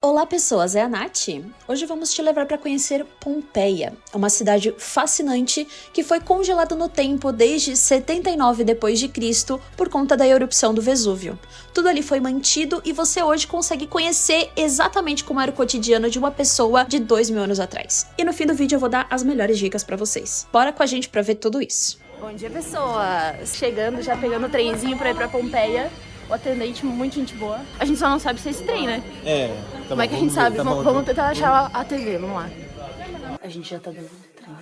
Olá pessoas, é a Nath. Hoje vamos te levar para conhecer Pompeia, uma cidade fascinante que foi congelada no tempo desde 79 d.C. por conta da erupção do Vesúvio. Tudo ali foi mantido e você hoje consegue conhecer exatamente como era o cotidiano de uma pessoa de 2000 anos atrás. E no fim do vídeo eu vou dar as melhores dicas para vocês. Bora com a gente para ver tudo isso. Bom dia, pessoas! Chegando, já pegando o trenzinho para ir para Pompeia. O atendente, muito gente boa. A gente só não sabe se é esse trem, né? Tá Como é que a gente sabe? Vamos tentar achar a TV, vamos lá. A gente já tá dentro do trem.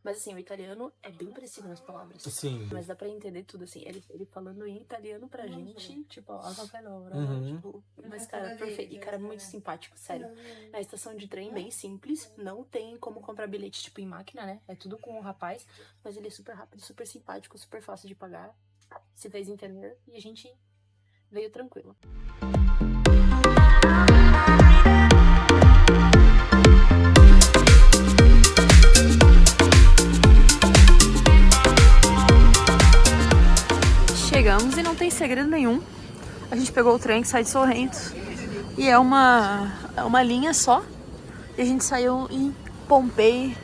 Mas assim, o italiano é bem parecido nas palavras. Sim. Mas dá pra entender tudo, assim. Ele falando em italiano pra gente, tipo, a qualquer hora. Tipo, mas, cara, perfeito. E, cara, muito simpático, sério. A estação de trem bem simples. Não tem como comprar bilhete, tipo, em máquina, né? É tudo com o rapaz. Mas ele é super rápido, super simpático, super fácil de pagar. Se fez entender. E a gente veio tranquilo. Chegamos e não tem segredo nenhum. A gente pegou o trem que sai de Sorrento e é uma linha só. E a gente saiu em Pompeia,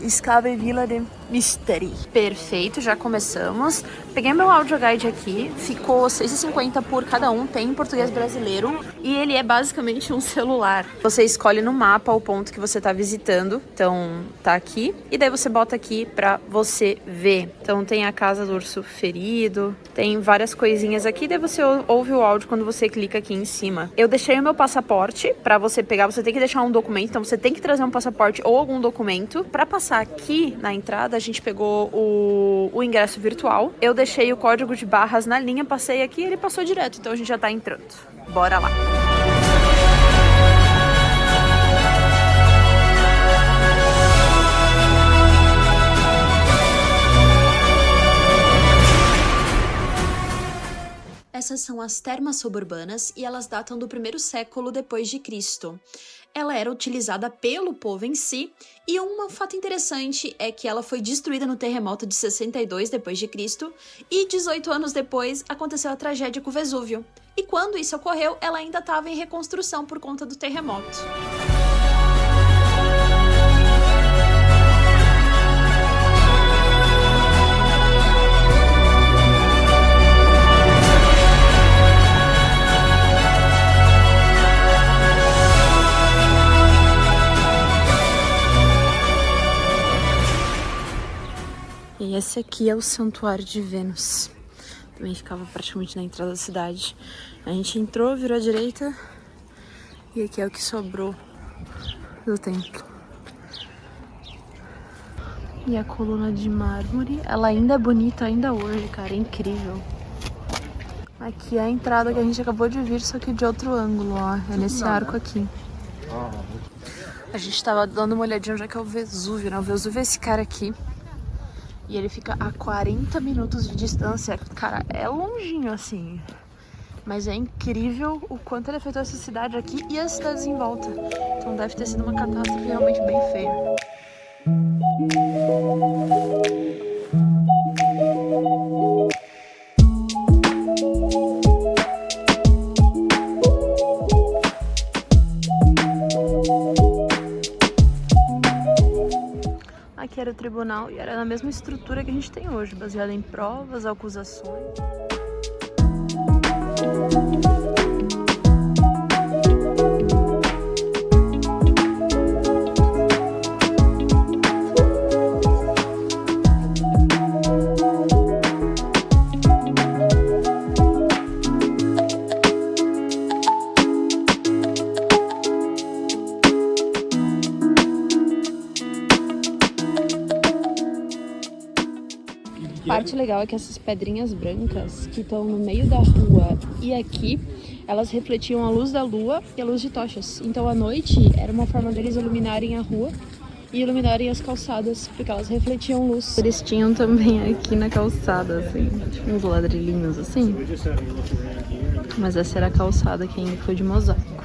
Scala Villa de Misteri. Perfeito, já começamos. Peguei meu audio guide aqui, ficou R$6,50 por cada um, tem em português brasileiro. E ele é basicamente um celular. Você escolhe no mapa o ponto que você tá visitando. Então, tá aqui. E daí você bota aqui pra você ver. Então, tem a casa do urso ferido, tem várias coisinhas aqui. Daí você ouve o áudio quando você clica aqui em cima. Eu deixei o meu passaporte pra você pegar. Você tem que deixar um documento, então você tem que trazer um passaporte ou algum documento. Pra passar aqui na entrada, a gente pegou o ingresso virtual. Eu deixei o código de barras na linha, passei aqui e ele passou direto. Então a gente já tá entrando. Bora lá. Essas são as termas suburbanas e elas datam do 1º século depois de Cristo. Ela era utilizada pelo povo em si, e um fato interessante é que ela foi destruída no terremoto de 62 d.C. e 18 anos depois aconteceu a tragédia com o Vesúvio. E quando isso ocorreu, ela ainda estava em reconstrução por conta do terremoto. E esse aqui é o Santuário de Vênus. Também ficava praticamente na entrada da cidade. A gente entrou, virou à direita. E aqui é o que sobrou do templo. E a coluna de mármore, ela ainda é bonita ainda hoje, cara. É incrível. Aqui é a entrada que a gente acabou de vir, só que de outro ângulo, ó. É nesse arco aqui. A gente tava dando uma olhadinha onde é que é o Vesúvio, né? O Vesúvio é esse cara aqui. E ele fica a 40 minutos de distância. Cara, é longinho assim. Mas é incrível o quanto ele afetou essa cidade aqui e as cidades em volta. Então deve ter sido uma catástrofe realmente bem feia. Aqui era o tribunal e era na mesma estrutura que a gente tem hoje, baseada em provas, acusações. A parte legal é que essas pedrinhas brancas que estão no meio da rua e aqui, elas refletiam a luz da lua e a luz de tochas. Então à noite era uma forma deles iluminarem a rua e iluminarem as calçadas, porque elas refletiam luz. Eles tinham também aqui na calçada, assim, tipo uns ladrilhinhos assim. Mas essa era a calçada que ainda foi de mosaico.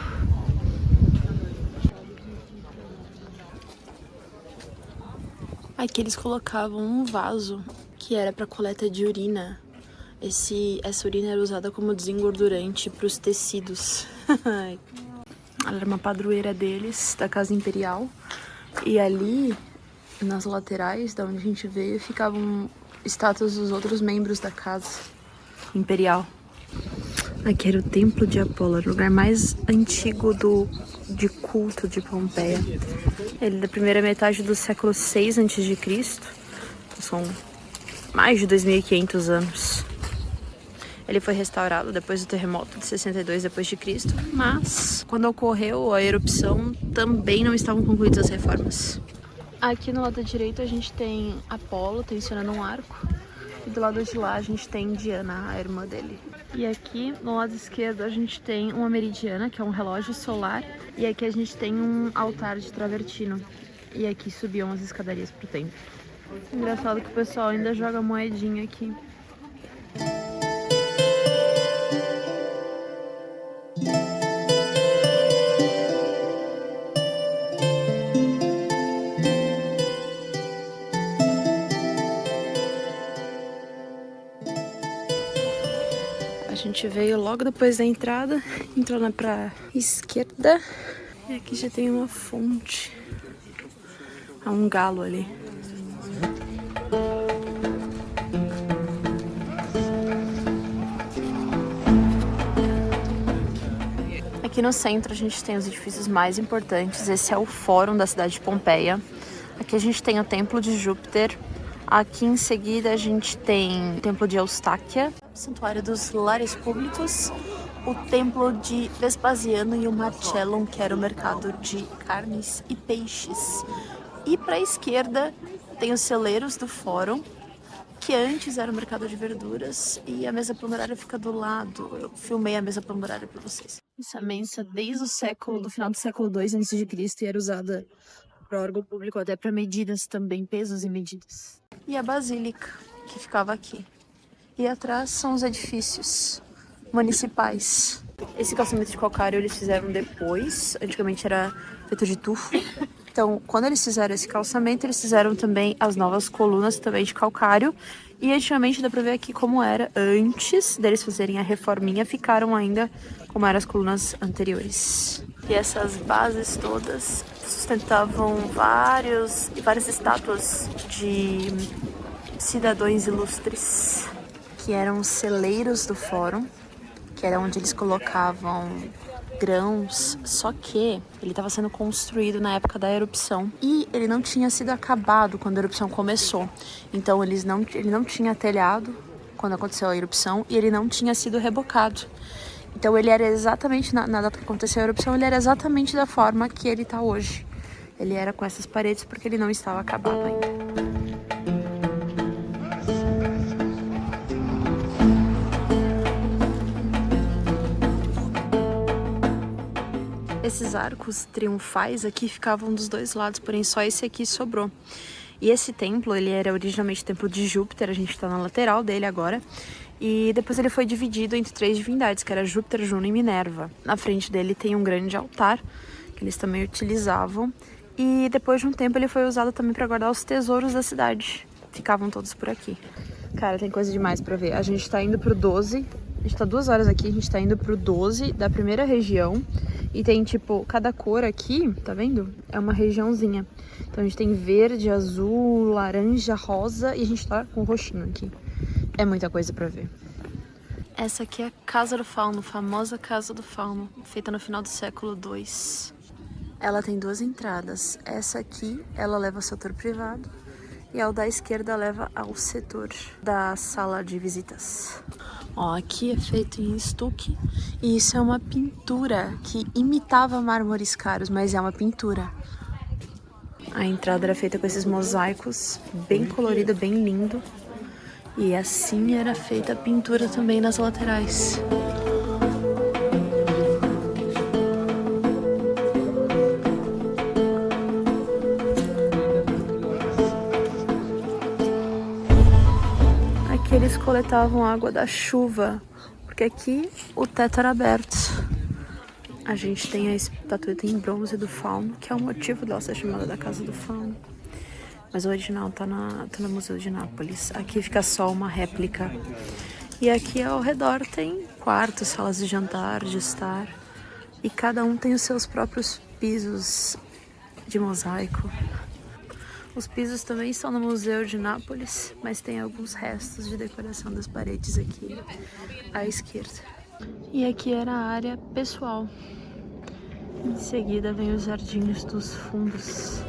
Aqui eles colocavam um vaso que era para coleta de urina. Essa urina era usada como desengordurante para os tecidos. Ela era uma padroeira deles, da Casa Imperial. E ali, nas laterais, da onde a gente veio, ficavam estátuas dos outros membros da Casa Imperial. Aqui era o Templo de Apolo, o lugar mais antigo de culto de Pompeia. Ele é da primeira metade do século 6 a.C. São mais de 2.500 anos. Ele foi restaurado depois do terremoto de 62 d.C., mas quando ocorreu a erupção também não estavam concluídas as reformas. Aqui no lado direito a gente tem Apolo tensionando um arco e do lado de lá a gente tem Diana, a irmã dele. E aqui no lado esquerdo a gente tem uma meridiana, que é um relógio solar, e aqui a gente tem um altar de travertino. E aqui subiam as escadarias pro templo. Engraçado que o pessoal ainda joga moedinha aqui. A gente veio logo depois da entrada, entrou na pra esquerda e aqui já tem uma fonte. Há um galo ali. Aqui no centro a gente tem os edifícios mais importantes. Esse é o Fórum da cidade de Pompeia. Aqui a gente tem o Templo de Júpiter. Aqui em seguida a gente tem o Templo de Eustáquia, o Santuário dos Lares Públicos, o Templo de Vespasiano e o Marcellum, que era o mercado de carnes e peixes. E para a esquerda tem os celeiros do Fórum, que antes era o mercado de verduras, e a mesa plumerária fica do lado. Eu filmei a mesa plumerária para vocês. Essa mensa desde do final do século II a.C. e era usada para órgão público, até para medidas também, pesos e medidas. E a basílica, que ficava aqui. E atrás são os edifícios municipais. Esse calçamento de calcário eles fizeram depois, antigamente era feito de tufo. Então, quando eles fizeram esse calçamento, eles fizeram também as novas colunas também de calcário. E antigamente dá pra ver aqui como era antes deles fazerem a reforminha, ficaram ainda como eram as colunas anteriores. E essas bases todas sustentavam várias estátuas de cidadãos ilustres, que eram os celeiros do Fórum, que era onde eles colocavam grãos, só que ele estava sendo construído na época da erupção e ele não tinha sido acabado quando a erupção começou. Então ele não tinha telhado quando aconteceu a erupção e ele não tinha sido rebocado. Então ele era exatamente, na data que aconteceu a erupção, ele era exatamente da forma que ele está hoje. Ele era com essas paredes porque ele não estava acabado ainda. Esses arcos triunfais aqui ficavam dos dois lados, porém só esse aqui sobrou. E esse templo, ele era originalmente o templo de Júpiter, a gente tá na lateral dele agora. E depois ele foi dividido entre 3 divindades, que era Júpiter, Juno e Minerva. Na frente dele tem um grande altar, que eles também utilizavam. E depois de um tempo ele foi usado também para guardar os tesouros da cidade. Ficavam todos por aqui. Cara, tem coisa demais pra ver. A gente tá indo pro 12, a gente tá 2 horas aqui, a gente tá indo pro 12 da primeira região. E tem, tipo, cada cor aqui, tá vendo? É uma regiãozinha. Então a gente tem verde, azul, laranja, rosa e a gente tá com roxinho aqui. É muita coisa pra ver. Essa aqui é a Casa do Fauno, famosa Casa do Fauno, feita no final do século II. Ela tem 2 entradas. Essa aqui, ela leva ao setor privado e a da esquerda leva ao setor da sala de visitas. Ó, aqui é feito em estuque e isso é uma pintura que imitava mármores caros, mas é uma pintura. A entrada era feita com esses mosaicos, bem colorido, bem lindo. E assim era feita a pintura também nas laterais. Aqui eles coletavam água da chuva, porque aqui o teto era aberto. A gente tem a estatueta em bronze do Fauno, que é o motivo dela ser chamada da Casa do Fauno. Mas o original tá no Museu de Nápoles. Aqui fica só uma réplica. E aqui ao redor tem quartos, salas de jantar, de estar. E cada um tem os seus próprios pisos de mosaico. Os pisos também estão no Museu de Nápoles, mas tem alguns restos de decoração das paredes aqui à esquerda. E aqui era a área pessoal. Em seguida vem os jardins dos fundos.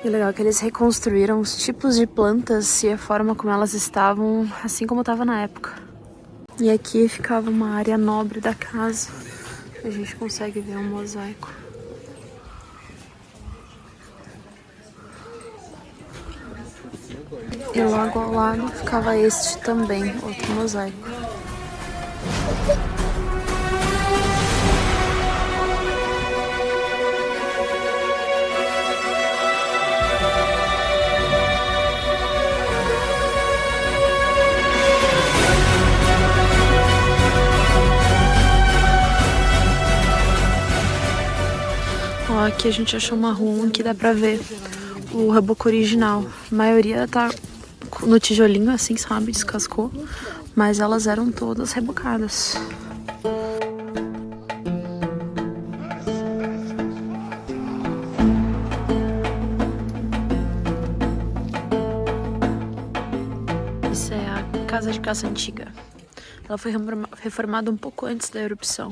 E o legal é que eles reconstruíram os tipos de plantas e a forma como elas estavam, assim como estava na época. E aqui ficava uma área nobre da casa. A gente consegue ver um mosaico. E logo ao lado ficava este também, outro mosaico. Ó, aqui a gente achou uma rua que dá pra ver o reboco original. A maioria tá no tijolinho assim, sabe? Descascou. Mas elas eram todas rebocadas. Isso é a casa de caça antiga. Ela foi reformada um pouco antes da erupção.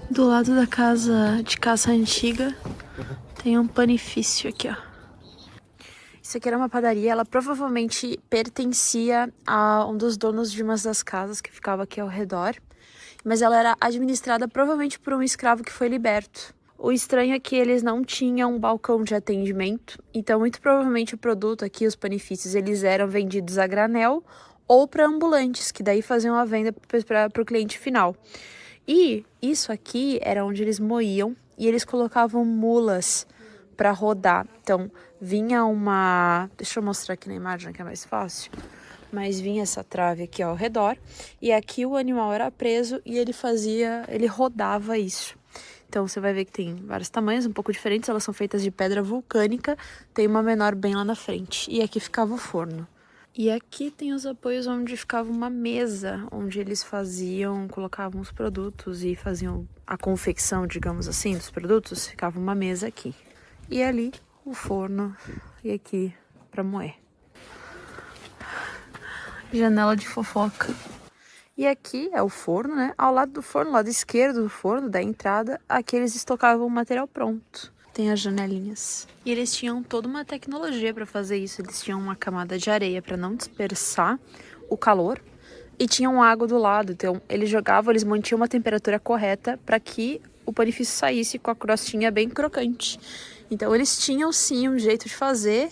Do lado da casa de caça antiga tem um panifício aqui, ó. Isso aqui era uma padaria, ela provavelmente pertencia a um dos donos de uma das casas que ficava aqui ao redor, mas ela era administrada provavelmente por um escravo que foi liberto. O estranho é que eles não tinham um balcão de atendimento, então muito provavelmente o produto aqui, os panifícios, eles eram vendidos a granel ou para ambulantes, que daí faziam a venda para o cliente final. E isso aqui era onde eles moíam e eles colocavam mulas para rodar. Então vinha uma... Deixa eu mostrar aqui na imagem que é mais fácil. Mas vinha essa trave aqui ao redor e aqui o animal era preso e ele rodava isso. Então você vai ver que tem vários tamanhos, um pouco diferentes. Elas são feitas de pedra vulcânica. Tem uma menor bem lá na frente. E aqui ficava o forno. E aqui tem os apoios onde ficava uma mesa, onde eles colocavam os produtos e faziam a confecção, digamos assim, dos produtos. Ficava uma mesa aqui. E ali o forno e aqui para moer. Janela de fofoca. E aqui é o forno, né? Ao lado do forno, lado esquerdo do forno, da entrada, aqui eles estocavam o material pronto. Tem as janelinhas. E eles tinham toda uma tecnologia para fazer isso. Eles tinham uma camada de areia para não dispersar o calor. E tinham água do lado. Então, eles mantinham uma temperatura correta para que o panifício saísse com a crostinha bem crocante. Então, eles tinham sim um jeito de fazer.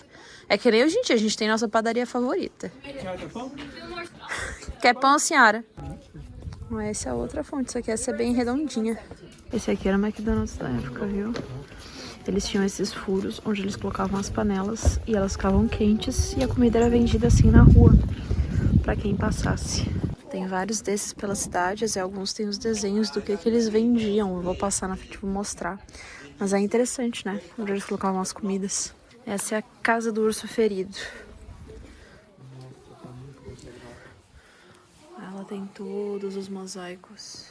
É que nem hoje em dia, a gente tem nossa padaria favorita. Quer pão? Quer pão, senhora? Essa é outra fonte. Isso aqui essa é bem redondinha. Esse aqui era o McDonald's da época, viu? Eles tinham esses furos onde eles colocavam as panelas e elas ficavam quentes e a comida era vendida assim na rua para quem passasse. Tem vários desses pelas cidades e alguns têm os desenhos do que eles vendiam. Eu vou passar na frente e vou mostrar. Mas é interessante, né? Onde eles colocavam as comidas. Essa é a casa do urso ferido. Ela tem todos os mosaicos.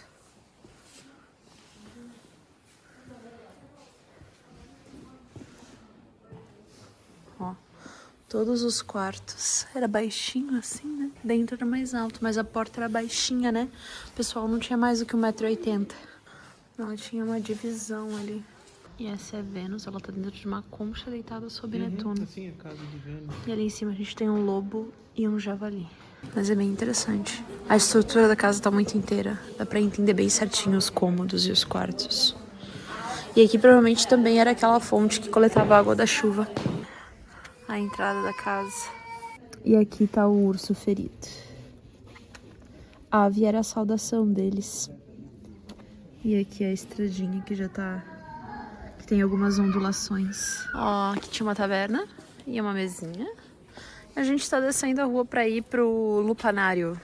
Ó, todos os quartos. Era baixinho assim, né? Dentro era mais alto, mas a porta era baixinha, né? O pessoal não tinha mais do que 1,80 m. Ela tinha uma divisão ali. E essa é Vênus, ela tá dentro de uma concha deitada sobre Netuno. Assim, a casa de Vênus. E ali em cima a gente tem um lobo e um javali. Mas é bem interessante. A estrutura da casa tá muito inteira. Dá pra entender bem certinho os cômodos e os quartos. E aqui provavelmente também era aquela fonte que coletava a água da chuva. A entrada da casa. E aqui tá o urso ferido. A ave era a saudação deles. E aqui a estradinha que já tá... que tem algumas ondulações. Ó, aqui tinha uma taverna e uma mesinha. A gente tá descendo a rua pra ir pro Lupanário.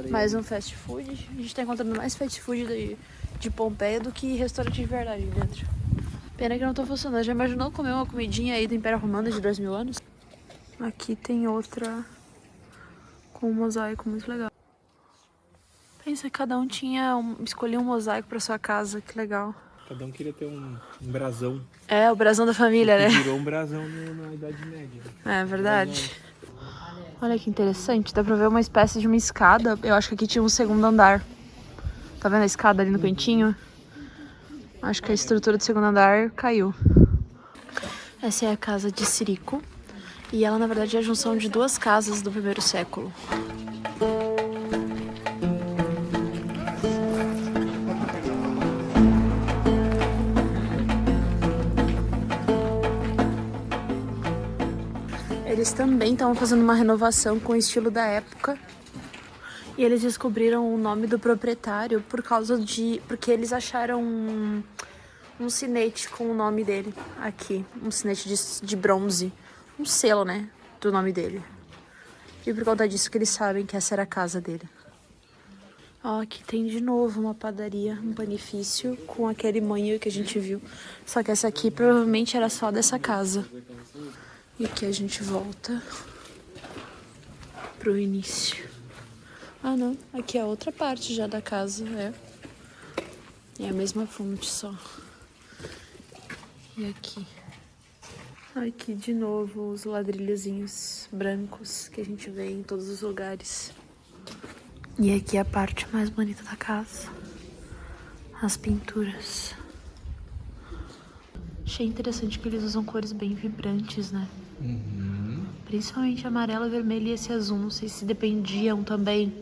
Mais um fast food. A gente tá encontrando mais fast food de Pompeia do que restaurante de verdade dentro. Pena que não tá funcionando. Já imaginou comer uma comidinha aí do Império Romano de 2000 anos? Aqui tem outra com um mosaico muito legal. Pensa que cada um escolheu um mosaico pra sua casa, que legal. Cada um queria ter um brasão. É, o brasão da família, né? Virou um brasão na Idade Média. É verdade. Olha que interessante, dá pra ver uma espécie de uma escada. Eu acho que aqui tinha um segundo andar. Tá vendo a escada ali no cantinho? Acho que a estrutura do segundo andar caiu. Essa é a casa de Cirico. E ela, na verdade, é a junção de duas casas do primeiro século. Eles também estavam fazendo uma renovação com o estilo da época. E eles descobriram o nome do proprietário porque eles acharam um sinete com o nome dele aqui. Um sinete de bronze. Um selo, né? Do nome dele. E por conta disso que eles sabem que essa era a casa dele. Ó, aqui tem de novo uma padaria, um panifício com aquele moinho que a gente viu. Só que essa aqui provavelmente era só dessa casa. E aqui a gente volta pro início. Ah, não. Aqui é outra parte já da casa, É a mesma fonte só. E aqui. Aqui de novo os ladrilhozinhos brancos que a gente vê em todos os lugares. E aqui é a parte mais bonita da casa. As pinturas. Achei interessante que eles usam cores bem vibrantes, né? Principalmente amarelo, vermelho e esse azul. Não sei se dependiam também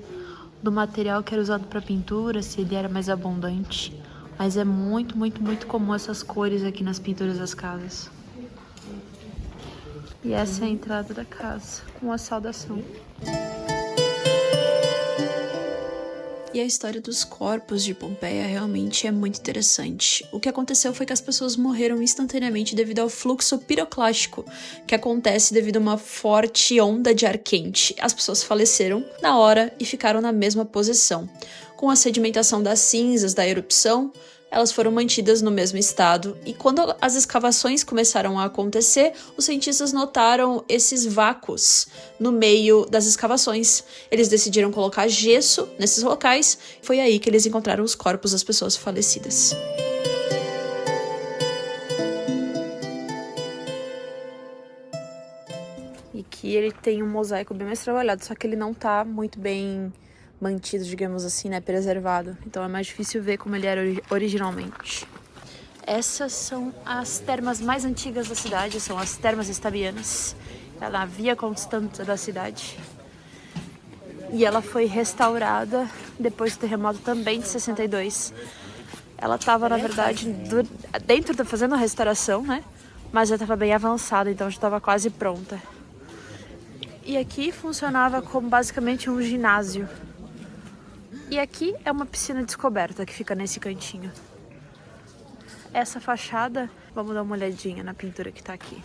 do material que era usado para pintura, se ele era mais abundante. Mas é muito, muito, muito comum essas cores aqui nas pinturas das casas. E essa é a entrada da casa, com a saudação. E a história dos corpos de Pompeia realmente é muito interessante. O que aconteceu foi que as pessoas morreram instantaneamente devido ao fluxo piroclástico, que acontece devido a uma forte onda de ar quente. As pessoas faleceram na hora e ficaram na mesma posição. Com a sedimentação das cinzas da erupção, elas foram mantidas no mesmo estado, e quando as escavações começaram a acontecer, os cientistas notaram esses vácuos no meio das escavações. Eles decidiram colocar gesso nesses locais, e foi aí que eles encontraram os corpos das pessoas falecidas. E aqui ele tem um mosaico bem mais trabalhado, só que ele não tá muito bem mantido, digamos assim, né, preservado. Então é mais difícil ver como ele era originalmente. Essas são as termas mais antigas da cidade, são as termas estabianas. Ela é a via constante da cidade. E ela foi restaurada depois do terremoto também de 62. Ela estava, na verdade, fazendo a restauração, né? Mas já estava bem avançada, então já estava quase pronta. E aqui funcionava como basicamente um ginásio. E aqui é uma piscina descoberta que fica nesse cantinho. Essa fachada, vamos dar uma olhadinha na pintura que tá aqui.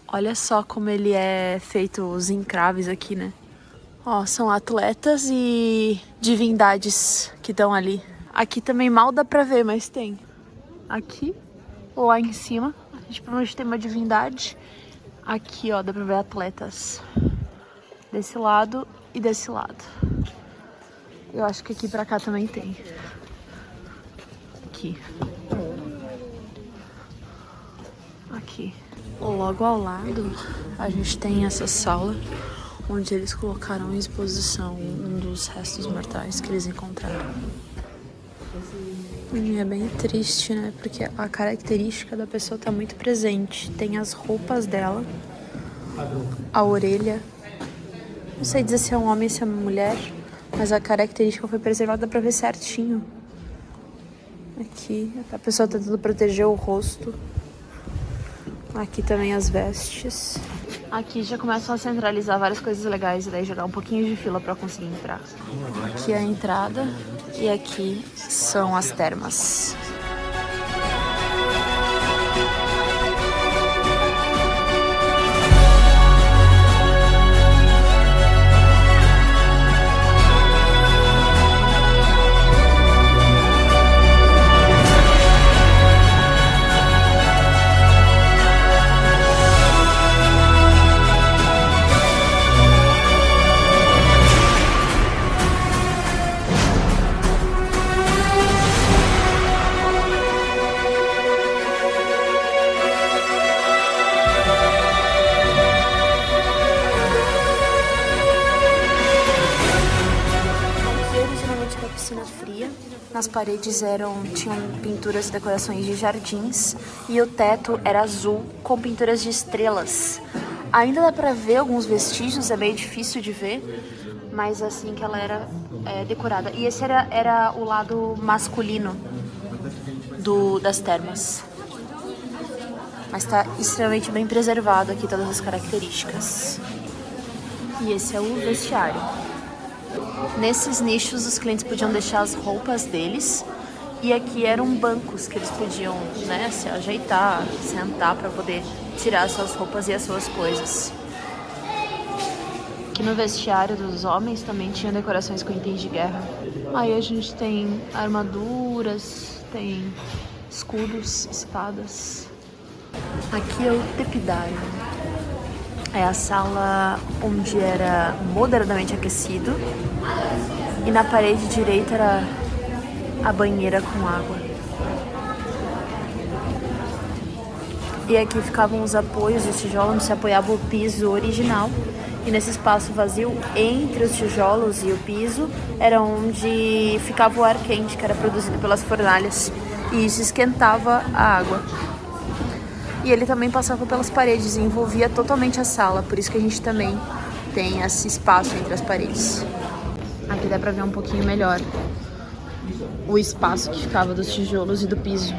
Olha só como ele é feito, os encraves aqui, né? Ó, são atletas e divindades que estão ali. Aqui também mal dá pra ver, mas tem. Aqui, ou lá em cima, a gente provavelmente tem uma divindade. Aqui, ó, dá pra ver atletas. Desse lado e desse lado. Eu acho que aqui pra cá também tem. Aqui. Aqui. Logo ao lado, a gente tem essa sala onde eles colocaram em exposição um dos restos mortais que eles encontraram. E é bem triste, né? Porque a característica da pessoa tá muito presente. Tem as roupas dela, a orelha. Não sei dizer se é um homem ou se é uma mulher. Mas a característica foi preservada pra ver certinho. Aqui, a pessoa tentando proteger o rosto. Aqui também as vestes. Aqui já começam a centralizar várias coisas legais e daí já dá um pouquinho de fila pra conseguir entrar. Aqui é a entrada e aqui são as termas. Piscina fria. Nas paredes tinham pinturas e decorações de jardins e o teto era azul com pinturas de estrelas. Ainda dá pra ver alguns vestígios, é meio difícil de ver, mas assim que ela era decorada. E esse era o lado masculino das termas. Mas tá extremamente bem preservado aqui todas as características. E esse é o vestiário. Nesses nichos os clientes podiam deixar as roupas deles e aqui eram bancos que eles podiam, né, se ajeitar, sentar para poder tirar as suas roupas e as suas coisas. Aqui no vestiário dos homens também tinha decorações com itens de guerra. Aí a gente tem armaduras, tem escudos, espadas. Aqui é o tepidário. É a sala onde era moderadamente aquecido e na parede direita era a banheira com água. E aqui ficavam os apoios de tijolo onde se apoiava o piso original. E nesse espaço vazio entre os tijolos e o piso era onde ficava o ar quente que era produzido pelas fornalhas. E isso esquentava a água. E ele também passava pelas paredes e envolvia totalmente a sala, por isso que a gente também tem esse espaço entre as paredes. Aqui dá pra ver um pouquinho melhor o espaço que ficava dos tijolos e do piso.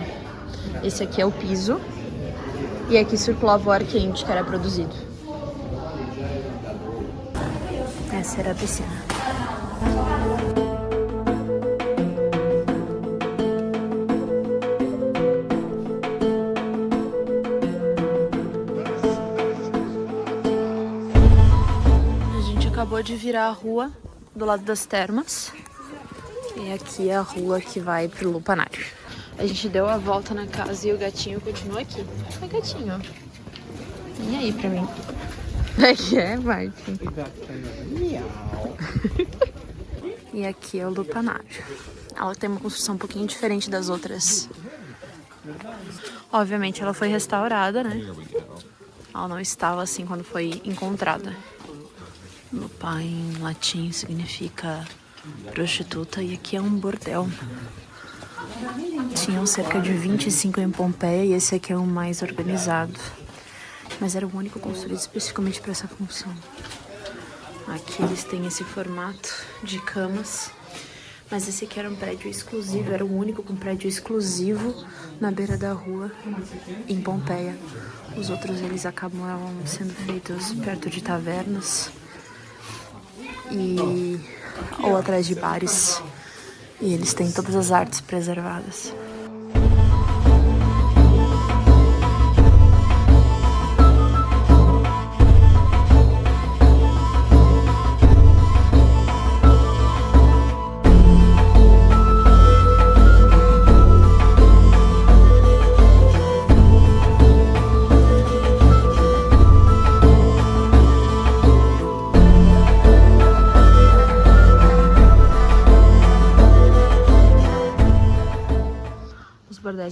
Esse aqui é o piso e aqui circulava o ar quente que era produzido. Essa era a piscina. Acabou de virar a rua do lado das termas e aqui é a rua que vai pro lupanário. A gente deu a volta na casa e o gatinho continua aqui. Oi, gatinho. Vem aí pra mim. É, Martin. E aqui é o lupanário. Ela tem uma construção um pouquinho diferente das outras. Obviamente ela foi restaurada, né? Ela não estava assim quando foi encontrada. Lupa em latim significa prostituta e aqui é um bordel. Tinham cerca de 25 em Pompeia e esse aqui é o mais organizado. Mas era o único construído especificamente para essa função. Aqui eles têm esse formato de camas. Mas esse aqui era um prédio exclusivo, era o único com prédio exclusivo na beira da rua em Pompeia. Os outros eles acabavam sendo feitos perto de tavernas. Ou atrás de bares. E eles têm todas as artes preservadas.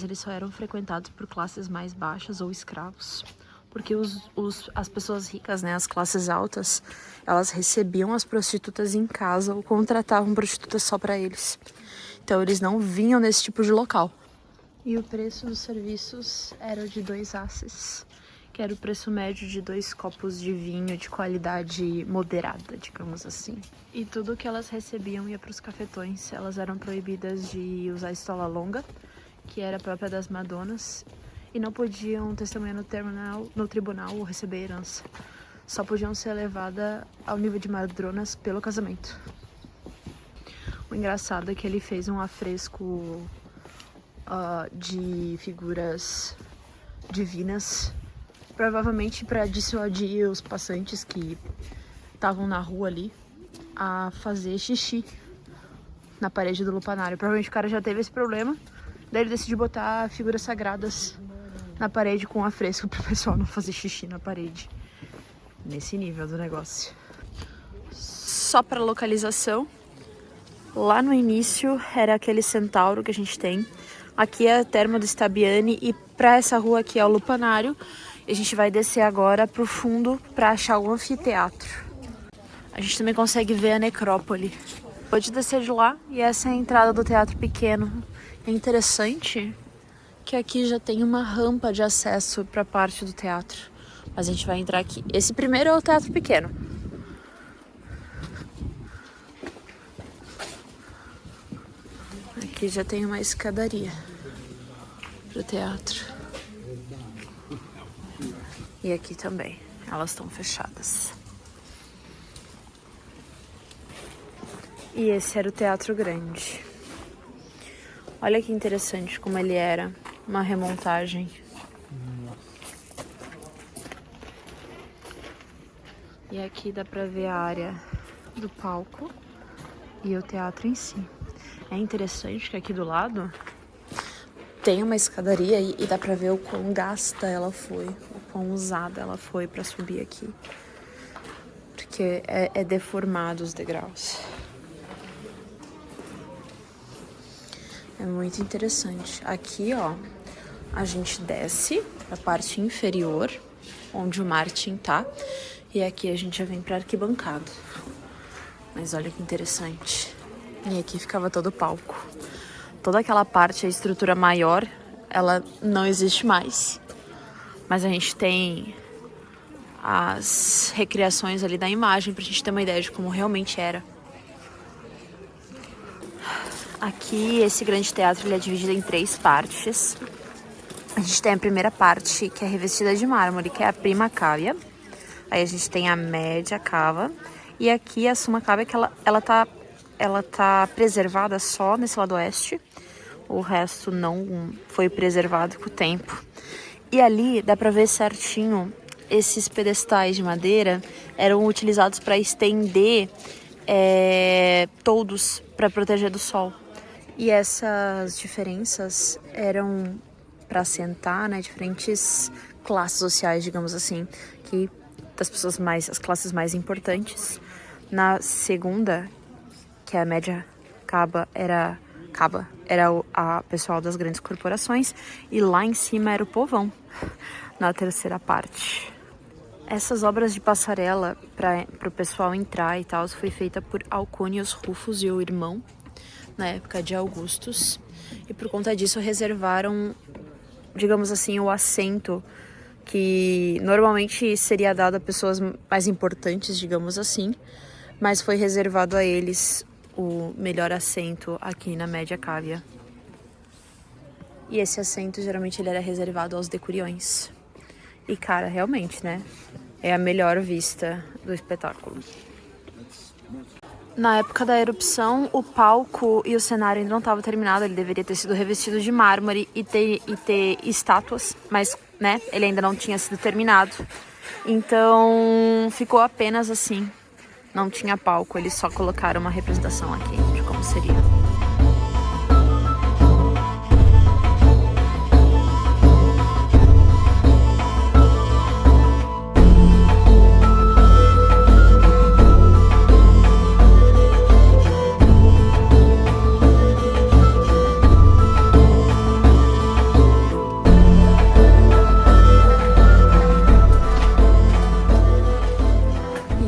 Eles só eram frequentados por classes mais baixas ou escravos, porque as pessoas ricas, né, as classes altas, elas recebiam as prostitutas em casa ou contratavam prostitutas só para eles. Então eles não vinham nesse tipo de local. E o preço dos serviços era de 2 asses, que era o preço médio de 2 copos de vinho de qualidade moderada, digamos assim. E tudo que elas recebiam ia para os cafetões. Elas eram proibidas de usar estola longa, que era própria das Madonas, e não podiam testemunhar no tribunal ou receber herança. só podiam ser levadas ao nível de madronas pelo casamento. O engraçado é que ele fez um afresco de figuras divinas, provavelmente para dissuadir os passantes que estavam na rua ali a fazer xixi na parede do lupanário. Provavelmente o cara já teve esse problema, daí ele decidiu botar figuras sagradas na parede com afresco pro pessoal não fazer xixi na parede. Nesse nível do negócio. Só para localização, lá no início era aquele centauro que a gente tem. Aqui é a Terma do Stabiani e para essa rua aqui é o lupanário. E a gente vai descer agora pro fundo para achar o anfiteatro. A gente também consegue ver a necrópole. Pode descer de lá e essa é a entrada do Teatro Pequeno. É interessante que aqui já tem uma rampa de acesso para parte do teatro. Mas a gente vai entrar aqui. Esse primeiro é o Teatro Pequeno. Aqui já tem uma escadaria pro teatro. E aqui também. Elas estão fechadas. E esse era o Teatro Grande. Olha que interessante como ele era. Uma remontagem. E aqui dá pra ver a área do palco e o teatro em si. É interessante que aqui do lado tem uma escadaria e dá pra ver o quão gasta ela foi, o quão usada ela foi pra subir aqui. Porque é deformado os degraus. É muito interessante. Aqui, ó, a gente desce pra parte inferior, onde o Martin tá. E aqui a gente já vem pra arquibancada. Mas olha que interessante. E aqui ficava todo o palco. Toda aquela parte, a estrutura maior, ela não existe mais. Mas a gente tem as recriações ali da imagem pra gente ter uma ideia de como realmente era. Aqui, esse grande teatro, ele é dividido em 3 partes. A gente tem a primeira parte, que é revestida de mármore, que é a prima cavia. Aí a gente tem a média cava. E aqui a summa cavia, que ela tá preservada só nesse lado oeste. O resto não foi preservado com o tempo. E ali dá pra ver certinho, esses pedestais de madeira eram utilizados para estender toldos para proteger do sol. E essas diferenças eram para sentar, né, diferentes classes sociais, digamos assim, que das pessoas as classes mais importantes. Na segunda, que é a média caba, era a pessoal das grandes corporações, e lá em cima era o povão, na terceira parte. Essas obras de passarela para o pessoal entrar e tal, foi feita por Alconius Rufus e o irmão, na época de Augustus, e por conta disso reservaram, digamos assim, o assento que normalmente seria dado a pessoas mais importantes, digamos assim, mas foi reservado a eles o melhor assento aqui na média cávia. E esse assento, geralmente, ele era reservado aos decuriões. E, cara, realmente, né? É a melhor vista do espetáculo. Na época da erupção, o palco e o cenário ainda não estavam terminados. Ele deveria ter sido revestido de mármore e ter estátuas, mas, né, ele ainda não tinha sido terminado. Então, ficou apenas assim. Não tinha palco, eles só colocaram uma representação aqui de como seria.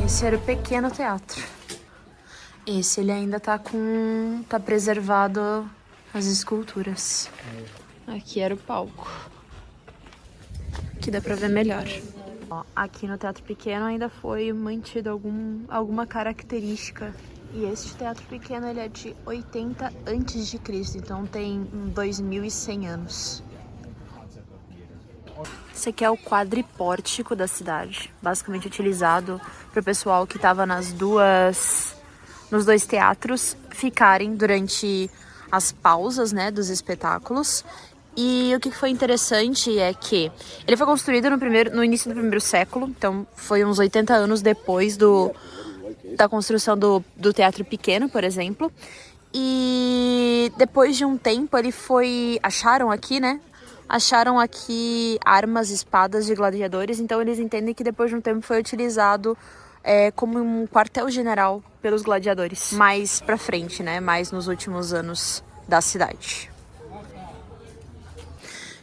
Esse era o pequeno teatro. Esse ele ainda tá preservado as esculturas. Aqui era o palco. Aqui dá pra ver melhor. Ó, aqui no teatro pequeno ainda foi mantido alguma característica. E este teatro pequeno ele é de 80 a.C., então tem 2100 anos. Esse aqui é o quadripórtico da cidade, basicamente utilizado para o pessoal que estava nos dois teatros ficarem durante as pausas, né, dos espetáculos. E o que foi interessante é que ele foi construído no início do primeiro século, então foi uns 80 anos depois da construção do Teatro Pequeno, por exemplo. E depois de um tempo acharam aqui armas, espadas de gladiadores, então eles entendem que depois de um tempo foi utilizado como um quartel-general pelos gladiadores. Mais pra frente, né? Mais nos últimos anos da cidade.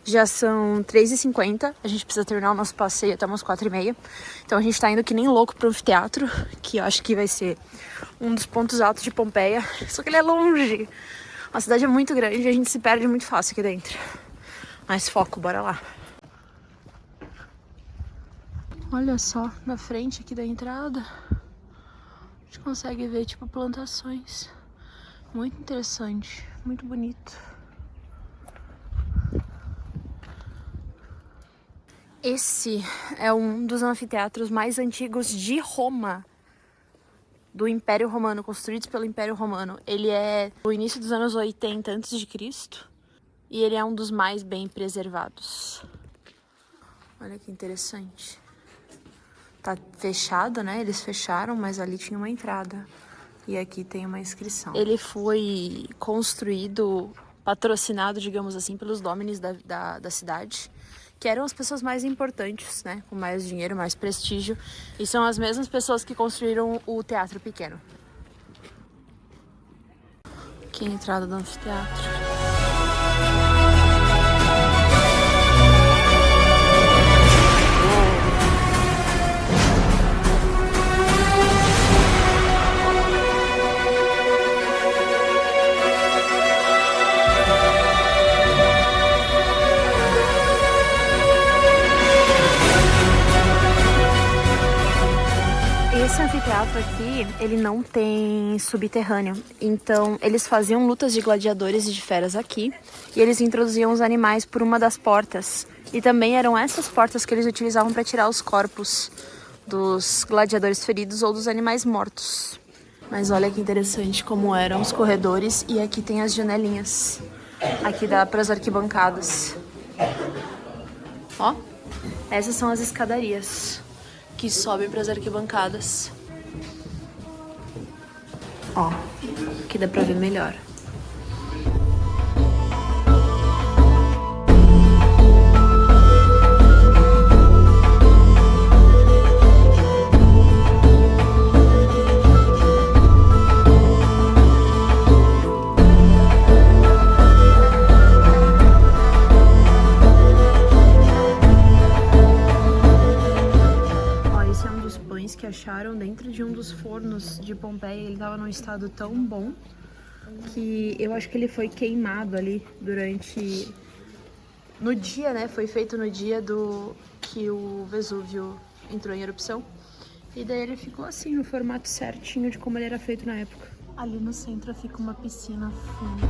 Já são 3h50, a gente precisa terminar o nosso passeio até umas 4h30. Então a gente tá indo que nem louco pro anfiteatro, que eu acho que vai ser um dos pontos altos de Pompeia. Só que ele é longe. A cidade é muito grande e a gente se perde muito fácil aqui dentro. Mas foco, bora lá. Olha só, na frente aqui da entrada, a gente consegue ver tipo plantações. Muito interessante, muito bonito. Esse é um dos anfiteatros mais antigos de Roma, do Império Romano, construídos pelo Império Romano. Ele é do início dos anos 80 a.C. e ele é um dos mais bem preservados. Olha que interessante. Tá fechado, né? Eles fecharam, mas ali tinha uma entrada. E aqui tem uma inscrição. Ele foi construído, patrocinado, digamos assim, pelos dominis da cidade, que eram as pessoas mais importantes, né? Com mais dinheiro, mais prestígio. E são as mesmas pessoas que construíram o Teatro Pequeno. Aqui é a entrada do anfiteatro. Esse anfiteatro aqui, ele não tem subterrâneo, então eles faziam lutas de gladiadores e de feras aqui, e eles introduziam os animais por uma das portas, e também eram essas portas que eles utilizavam para tirar os corpos dos gladiadores feridos ou dos animais mortos. Mas olha que interessante como eram os corredores, e aqui tem as janelinhas, aqui dá para as arquibancadas. Ó, essas são as escadarias que sobem para as arquibancadas. Ó, aqui dá pra ver melhor. Que acharam dentro de um dos fornos de Pompeia. Ele estava num estado tão bom que eu acho que ele foi queimado ali no dia, né? Foi feito no dia que o Vesúvio entrou em erupção. E daí ele ficou assim, no formato certinho de como ele era feito na época. Ali no centro fica uma piscina funda.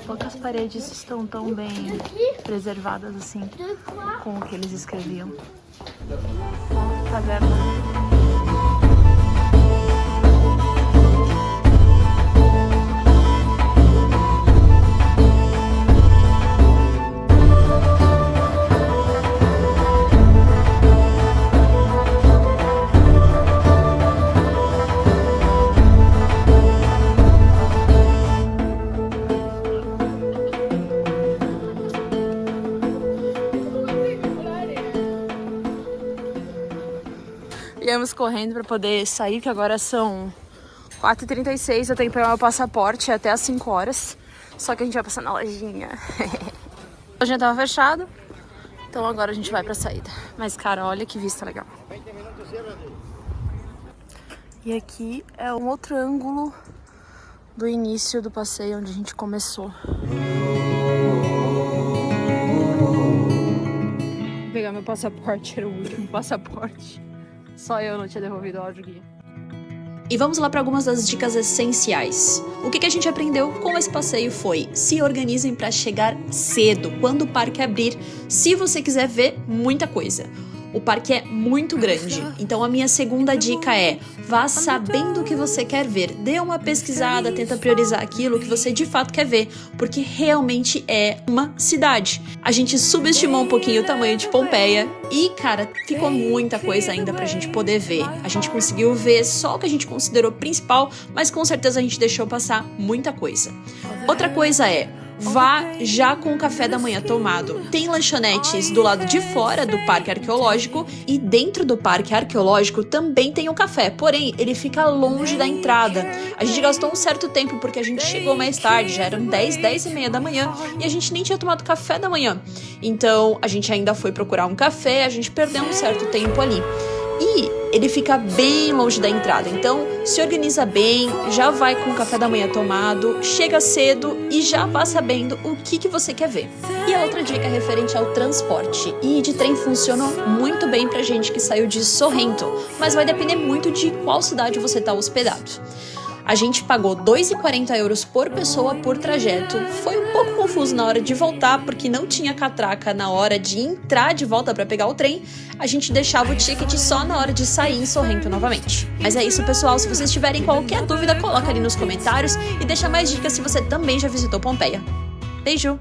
Poucas paredes estão tão bem preservadas assim com o que eles escreviam. Ó, caverna. Viemos correndo para poder sair, que agora são 4h36, eu tenho que pegar meu passaporte até às 5 horas. Só que a gente vai passar na lojinha. A lojinha tava fechada, então agora a gente vai pra saída. Mas cara, olha que vista legal. E aqui é um outro ângulo do início do passeio onde a gente começou. Vou pegar meu passaporte, era o último passaporte. Só eu não tinha devolvido o áudio guia. E vamos lá para algumas das dicas essenciais. O que a gente aprendeu com esse passeio foi: se organizem para chegar cedo, quando o parque abrir, se você quiser ver muita coisa. O parque é muito grande, então a minha segunda dica é: vá sabendo o que você quer ver. Dê uma pesquisada, tenta priorizar aquilo que você de fato quer ver, porque realmente é uma cidade. A gente subestimou um pouquinho o tamanho de Pompeia e, cara, ficou muita coisa ainda pra gente poder ver. A gente conseguiu ver só o que a gente considerou principal, mas com certeza a gente deixou passar muita coisa. Outra coisa é: vá já com o café da manhã tomado. Tem lanchonetes do lado de fora do Parque Arqueológico e dentro do Parque Arqueológico também tem um café, porém ele fica longe da entrada. A gente gastou um certo tempo porque a gente chegou mais tarde, já eram 10h30 da manhã e a gente nem tinha tomado café da manhã. Então a gente ainda foi procurar um café, a gente perdeu um certo tempo ali. E ele fica bem longe da entrada, então se organiza bem, já vai com o café da manhã tomado, chega cedo e já vá sabendo o que você quer ver. E a outra dica é referente ao transporte. Ir de trem funcionou muito bem pra gente que saiu de Sorrento, mas vai depender muito de qual cidade você está hospedado. A gente pagou 2,40 € por pessoa por trajeto. Foi um pouco confuso na hora de voltar, porque não tinha catraca na hora de entrar de volta para pegar o trem. A gente deixava o ticket só na hora de sair em Sorrento novamente. Mas é isso, pessoal. Se vocês tiverem qualquer dúvida, coloca ali nos comentários e deixa mais dicas se você também já visitou Pompeia. Beijo!